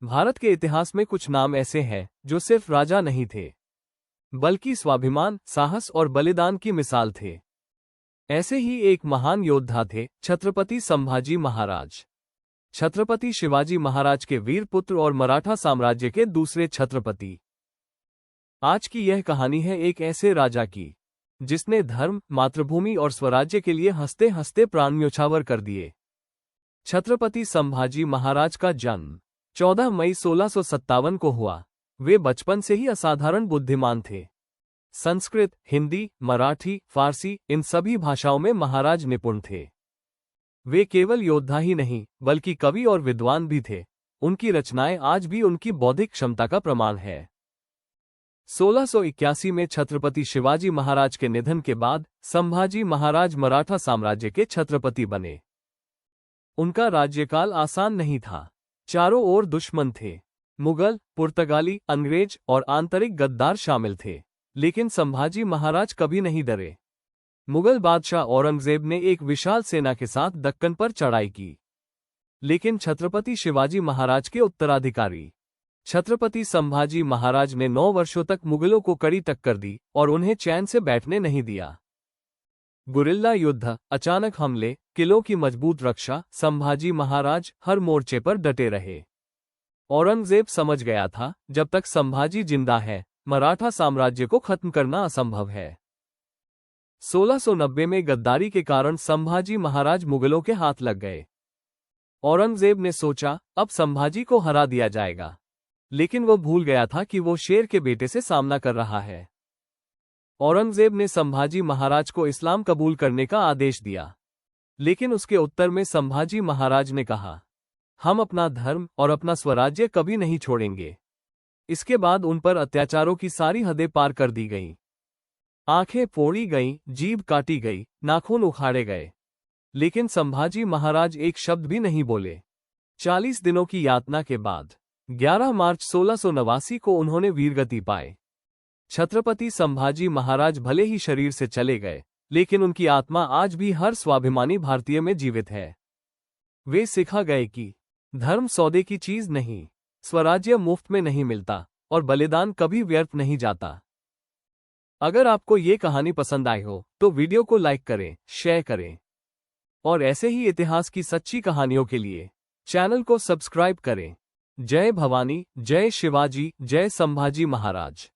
भारत के इतिहास में कुछ नाम ऐसे हैं जो सिर्फ राजा नहीं थे, बल्कि स्वाभिमान, साहस और बलिदान की मिसाल थे। ऐसे ही एक महान योद्धा थे छत्रपति संभाजी महाराज। छत्रपति शिवाजी महाराज के वीर पुत्र और मराठा साम्राज्य के दूसरे छत्रपति। आज की यह कहानी है एक ऐसे राजा की जिसने धर्म, मातृभूमि और स्वराज्य के लिए हंसते हंसते प्राण न्योछावर कर दिए। छत्रपति संभाजी महाराज का जन्म 14 मई 1657 को हुआ। वे बचपन से ही असाधारण बुद्धिमान थे। संस्कृत, हिंदी, मराठी, फारसी इन सभी भाषाओं में महाराज निपुण थे। वे केवल योद्धा ही नहीं बल्कि कवि और विद्वान भी थे। उनकी रचनाएं आज भी उनकी बौद्धिक क्षमता का प्रमाण है। 1681 में छत्रपति शिवाजी महाराज के निधन के बाद संभाजी महाराज मराठा साम्राज्य के छत्रपति बने। उनका राज्यकाल आसान नहीं था। चारों ओर दुश्मन थे। मुगल, पुर्तगाली, अंग्रेज और आंतरिक गद्दार शामिल थे। लेकिन संभाजी महाराज कभी नहीं डरे। मुगल बादशाह औरंगजेब ने एक विशाल सेना के साथ दक्कन पर चढ़ाई की, लेकिन छत्रपति शिवाजी महाराज के उत्तराधिकारी छत्रपति संभाजी महाराज ने 9 वर्षों तक मुगलों को कड़ी टक्कर दी और उन्हें चैन से बैठने नहीं दिया। गुरिल्ला युद्ध, अचानक हमले, किलों की मजबूत रक्षा, संभाजी महाराज हर मोर्चे पर डटे रहे। औरंगजेब समझ गया था, जब तक संभाजी जिंदा है, मराठा साम्राज्य को खत्म करना असंभव है। 1690 में गद्दारी के कारण संभाजी महाराज मुगलों के हाथ लग गए। औरंगजेब ने सोचा, अब संभाजी को हरा दिया जाएगा, लेकिन वो भूल गया था कि वो शेर के बेटे से सामना कर रहा है। औरंगजेब ने संभाजी महाराज को इस्लाम कबूल करने का आदेश दिया, लेकिन उसके उत्तर में संभाजी महाराज ने कहा, हम अपना धर्म और अपना स्वराज्य कभी नहीं छोड़ेंगे। इसके बाद उन पर अत्याचारों की सारी हदें पार कर दी गईं। आंखें फोड़ी गईं, जीभ काटी गई, नाखून उखाड़े गए, लेकिन संभाजी महाराज एक शब्द भी नहीं बोले। 40 दिनों की यातना के बाद 11 मार्च 1689 को उन्होंने वीरगति पाए। छत्रपति संभाजी महाराज भले ही शरीर से चले गए, लेकिन उनकी आत्मा आज भी हर स्वाभिमानी भारतीय में जीवित है। वे सिखा गए कि धर्म सौदे की चीज नहीं, स्वराज्य मुफ्त में नहीं मिलता और बलिदान कभी व्यर्थ नहीं जाता। अगर आपको ये कहानी पसंद आई हो तो वीडियो को लाइक करें, शेयर करें और ऐसे ही इतिहास की सच्ची कहानियों के लिए चैनल को सब्सक्राइब करें। जय भवानी, जय शिवाजी, जय संभाजी महाराज।